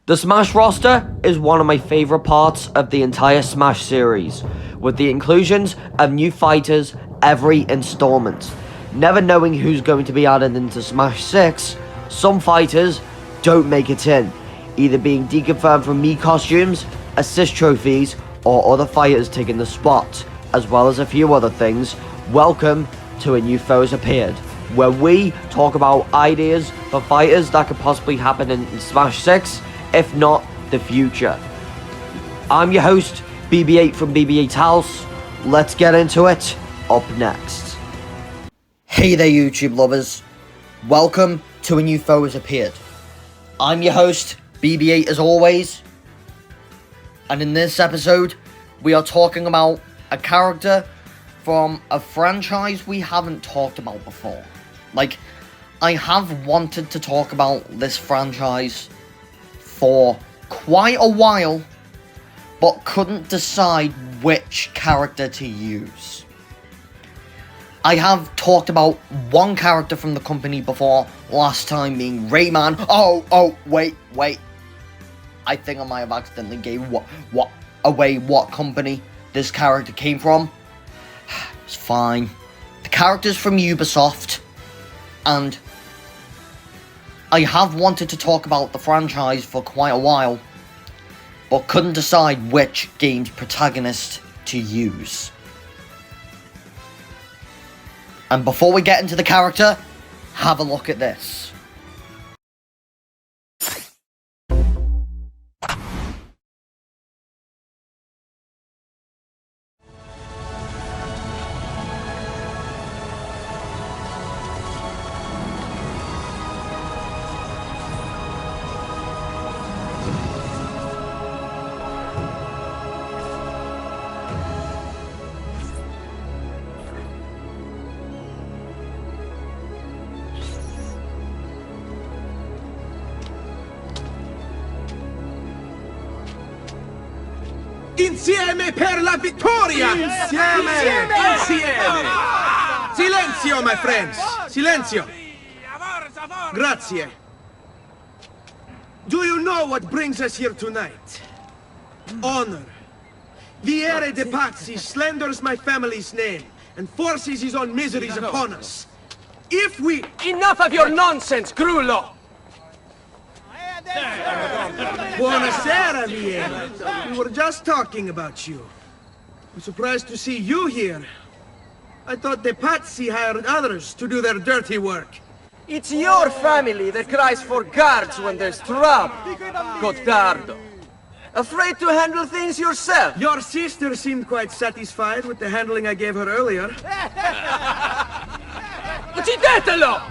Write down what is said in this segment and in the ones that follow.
The Smash roster is one of my favourite parts of the entire Smash series, with the inclusions of new fighters every installment. Never knowing who's going to be added into Smash 6, some fighters don't make it in, either being deconfirmed from Mii costumes, assist trophies, or other fighters taking the spot, as well as a few other things. Welcome to A New Foe Has Appeared, where we talk about ideas for fighters that could possibly happen in Smash 6, if not the future. I'm your host, BB8 from BB8's House. Let's get into it. Up next. Hey there, YouTube lovers. Welcome to A New Foe Has Appeared. I'm your host, BB8 as always. And in this episode, we are talking about a character from a franchise we haven't talked about before. Like, I have wanted to talk about this franchise for quite a while, but couldn't decide which character to use. I have talked about one character from the company before, last time being Rayman. Wait. I think I might have accidentally gave away what company this character came from. It's fine. The character's from Ubisoft, and I have wanted to talk about the franchise for quite a while, but couldn't decide which game's protagonist to use. And before we get into the character, have a look at this. Insieme per la vittoria! Insieme! Silenzio, my friends! Silenzio! Grazie. Do you know what brings us here tonight? Honor. Viere de Pazzi slanders my family's name and forces his own miseries upon us. If we... Enough of your nonsense, Grullo! Buonasera, Viera. We were just talking about you. I'm surprised to see you here. I thought the Pazzi hired others to do their dirty work. It's your family that cries for guards when there's trouble, Gottardo. Afraid to handle things yourself? Your sister seemed quite satisfied with the handling I gave her earlier. Uccidetelo!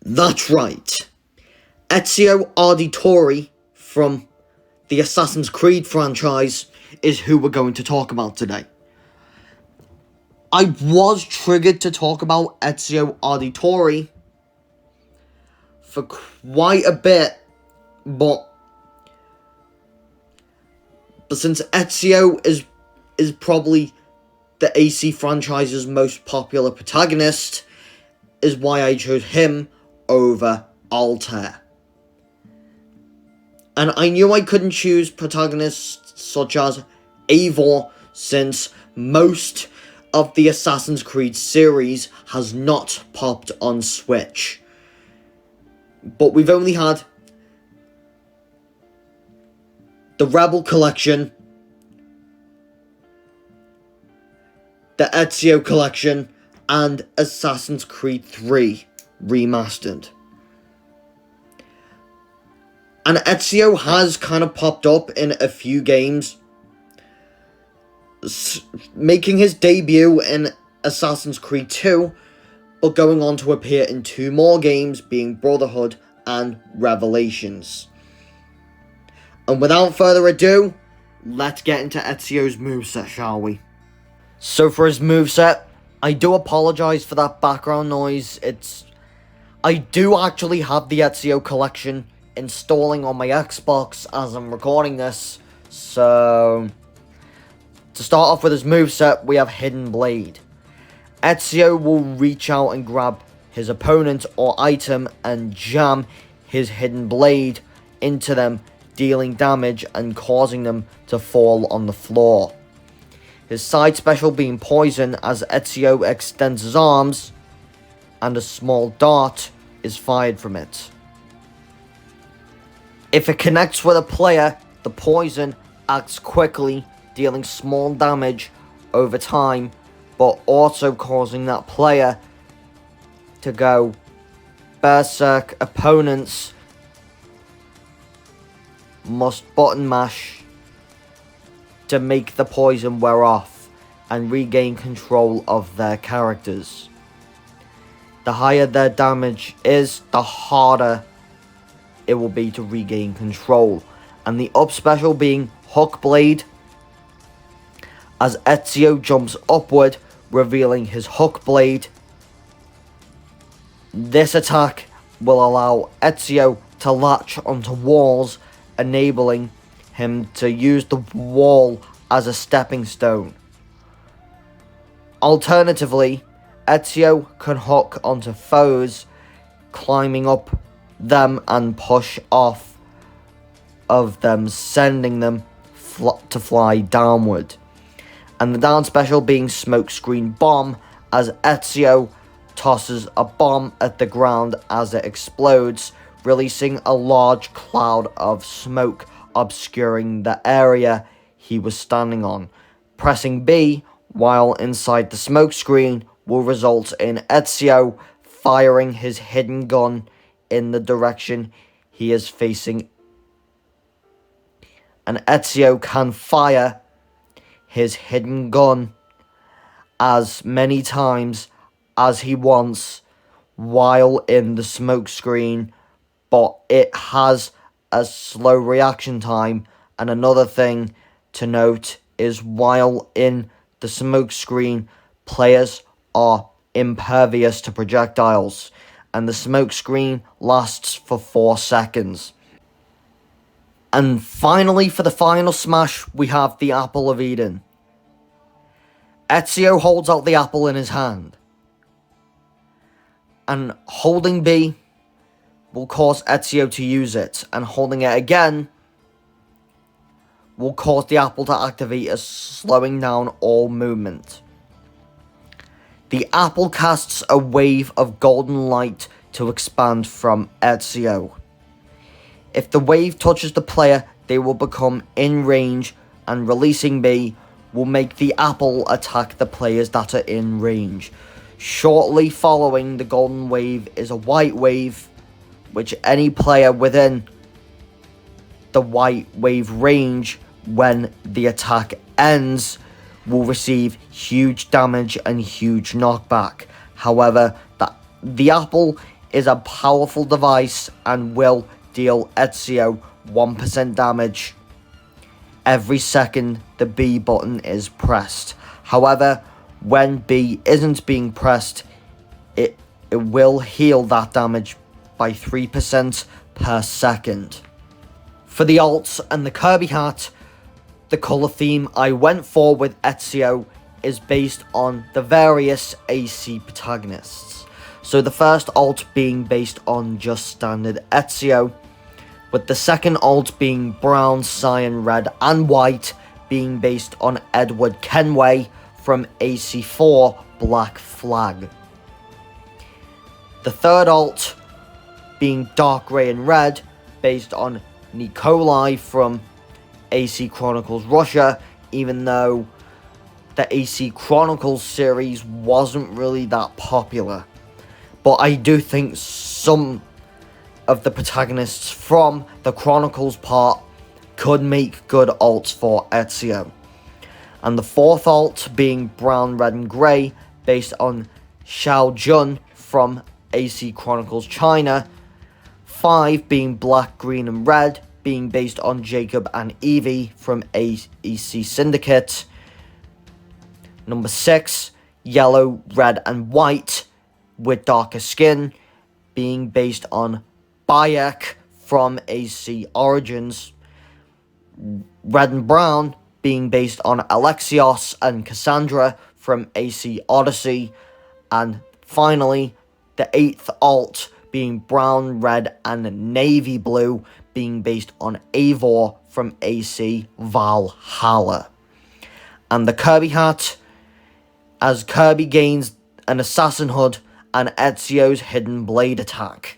That's right. Ezio Auditore from the Assassin's Creed franchise is who we're going to talk about today. I was triggered to talk about Ezio Auditore for quite a bit, but since Ezio is probably the AC franchise's most popular protagonist, is why I chose him over Altair. And I knew I couldn't choose protagonists such as Eivor, since most of the Assassin's Creed series has not popped on Switch. But we've only had the Rebel Collection, the Ezio Collection, and Assassin's Creed 3 Remastered. And Ezio has kind of popped up in a few games, making his debut in Assassin's Creed 2, but going on to appear in two more games, being Brotherhood and Revelations. And without further ado, let's get into Ezio's moveset, shall we? So for his moveset, I do apologise for that background noise. I do actually have the Ezio collection installing on my Xbox as I'm recording this, so To start off with his moveset, we have Hidden Blade. Ezio will reach out and grab his opponent or item and jam his Hidden Blade into them, dealing damage and causing them to fall on the floor. His side special being Poison, as Ezio extends his arms and a small dart is fired from it. If it connects with a player, the poison acts quickly, dealing small damage over time, but also causing that player to go berserk. Opponents must button mash to make the poison wear off and regain control of their characters. The higher their damage is, the harder it will be to regain control. And the up special being Hook Blade, as Ezio jumps upward, revealing his Hook Blade. This attack will allow Ezio to latch onto walls, enabling him to use the wall as a stepping stone. Alternatively, Ezio can hook onto foes, climbing up them and push off of them, sending them to fly downward. And the down special being Smokescreen Bomb, as Ezio tosses a bomb at the ground as it explodes, releasing a large cloud of smoke obscuring the area he was standing on. Pressing B while inside the smoke screen will result in Ezio firing his hidden gun in the direction he is facing, and Ezio can fire his hidden gun as many times as he wants while in the smoke screen, but it has a slow reaction time. And another thing to note is, while in the smoke screen, players are impervious to projectiles, and the smoke screen lasts for 4 seconds. And finally, for the final smash, we have the Apple of Eden. Ezio holds out the apple in his hand, and holding B will cause Ezio to use it, and holding it again will cause the apple to activate as slowing down all movement. The apple casts a wave of golden light to expand from Ezio. If the wave touches the player, they will become in range, and releasing B will make the apple attack the players that are in range. Shortly following the golden wave is a white wave, which any player within the white wave range, when the attack ends, will receive huge damage and huge knockback. However, the apple is a powerful device and will deal Ezio 1% damage every second the B button is pressed. However, when B isn't being pressed, it will heal that damage by 3% per second. For the alts and the Kirby hat, the colour theme I went for with Ezio is based on the various AC protagonists. So the first alt being based on just standard Ezio, with the second alt being brown, cyan, red and white, being based on Edward Kenway from AC4 Black Flag. The third alt being dark grey and red, based on Nikolai from AC Chronicles Russia, even though the AC Chronicles series wasn't really that popular. But I do think some of the protagonists from the Chronicles part could make good alts for Ezio. And the fourth alt being brown, red and grey, based on Xiao Jun from AC Chronicles China. 5 being black, green and red, being based on Jacob and Evie from AC Syndicate. Number 6, yellow, red and white with darker skin, being based on Bayek from AC Origins. Red and brown being based on Alexios and Cassandra from AC Odyssey, and finally the 8th alt being brown, red, and navy blue, being based on Eivor from AC Valhalla. And the Kirby hat, as Kirby gains an assassin hood and Ezio's hidden blade attack.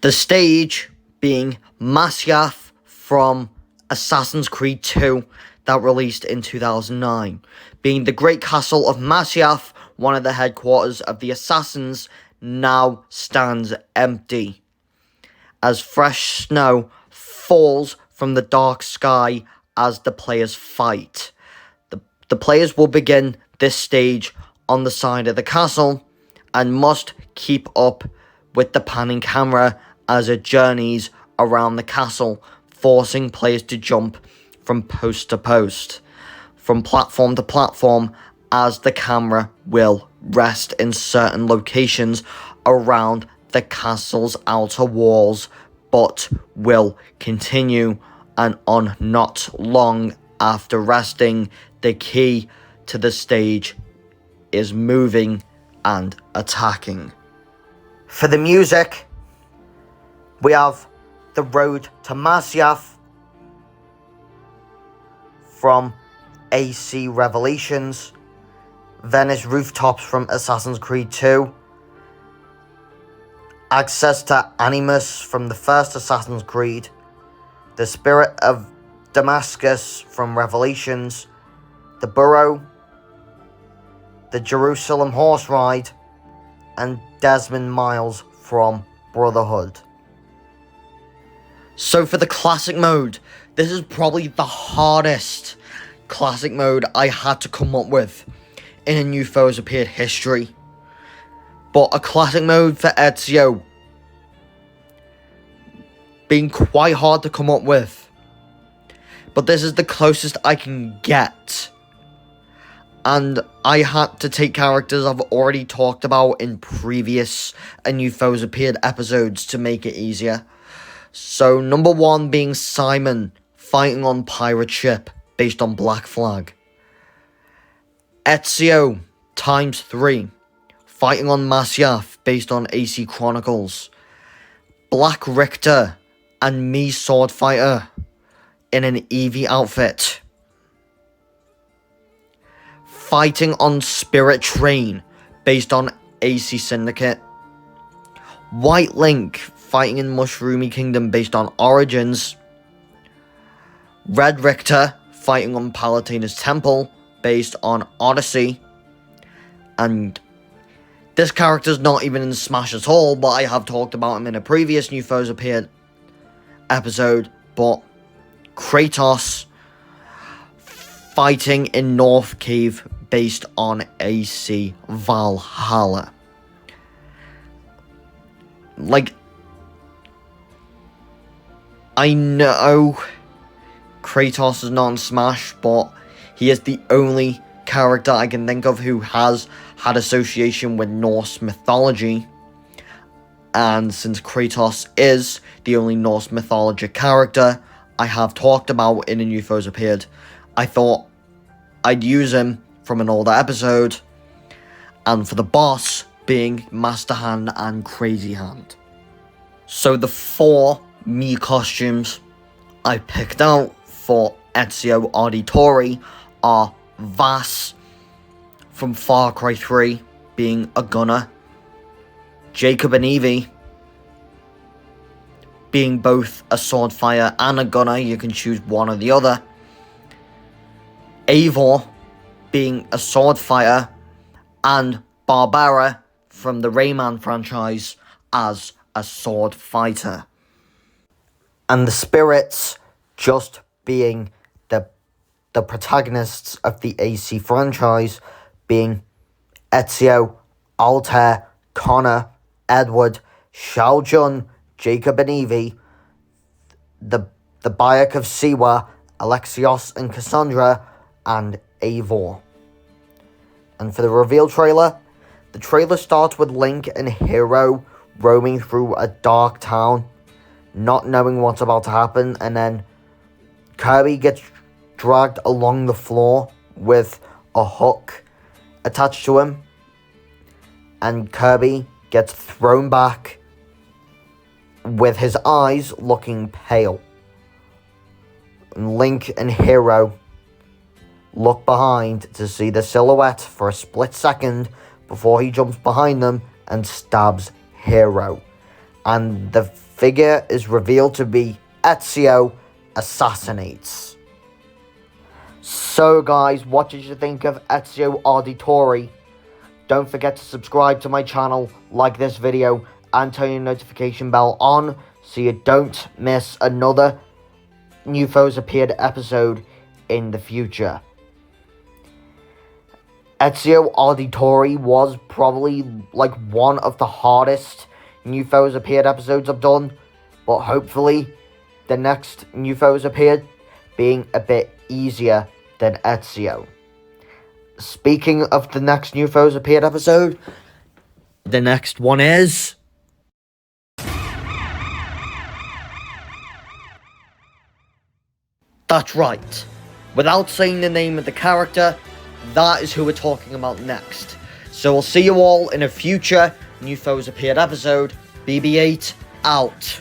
The stage being Masyaf from Assassin's Creed 2 that released in 2009, being the Great Castle of Masyaf, one of the headquarters of the Assassins, now stands empty, as fresh snow falls from the dark sky as the players fight. The players will begin this stage on the side of the castle and must keep up with the panning camera as it journeys around the castle, forcing players to jump from post to post, from platform to platform, as the camera will rest in certain locations around the castle's outer walls, but will continue and on not long after resting. The key to the stage is moving and attacking. For the music, we have The Road to Masyaf from AC Revelations, Venice Rooftops from Assassin's Creed 2, Access to Animus from the first Assassin's Creed, The Spirit of Damascus from Revelations, The Burrow, The Jerusalem Horse Ride, and Desmond Miles from Brotherhood. So for the classic mode, this is probably the hardest classic mode I had to come up with in a New Foes Appeared history. But a classic mode for Ezio being quite hard to come up with. But this is the closest I can get. And I had to take characters I've already talked about in previous A New Foes Appeared episodes to make it easier. So number 1 being Simon, fighting on Pirate Ship, based on Black Flag. Ezio, times 3, fighting on Masyaf, based on AC Chronicles. Black Richter and me Sword Fighter in an Eevee outfit. Fighting on Spirit Train, based on AC Syndicate. White Link, fighting in Mushroomy Kingdom, based on Origins. Red Richter, fighting on Palutena's Temple, based on Odyssey. And this character's not even in Smash at all, but I have talked about him in a previous New Foes Appeared episode. But Kratos, fighting in North Cave, based on AC Valhalla. Like, I know Kratos is not in Smash, but he is the only character I can think of who has had association with Norse mythology. And since Kratos is the only Norse mythology character I have talked about in A New Foes Appeared, I thought I'd use him from an older episode, and for the boss being Master Hand and Crazy Hand. So the 4 me costumes I picked out for Ezio Auditore are Vaas from Far Cry 3, being a gunner. Jacob and Evie, being both a sword fighter and a gunner, you can choose one or the other. Eivor, being a sword fighter, and Barbara from the Rayman franchise as a sword fighter. And the spirits just being the protagonists of the AC franchise, being Ezio, Altair, Connor, Edward, Shao Jun, Jacob and Evie, the Bayek of Siwa, Alexios and Cassandra, and Eivor. And for the reveal trailer, the trailer starts with Link and Hero roaming through a dark town, not knowing what's about to happen, and then Kirby gets dragged along the floor with a hook attached to him, and Kirby gets thrown back with his eyes looking pale. Link and Hero look behind to see the silhouette for a split second before he jumps behind them and stabs Hero. And the figure is revealed to be Ezio Assassinates. So guys, what did you think of Ezio Auditore? Don't forget to subscribe to my channel, like this video, and turn your notification bell on so you don't miss another New Foes Appeared episode in the future. Ezio Auditore was probably like one of the hardest New Foes Appeared episodes I've done, but hopefully the next New Foes Appeared being a bit easier than Ezio. Speaking of the next New Foes Appeared episode, the next one is... That's right. Without saying the name of the character, that is who we're talking about next. So we'll see you all in a future New Foes Appeared episode. BB-8 out.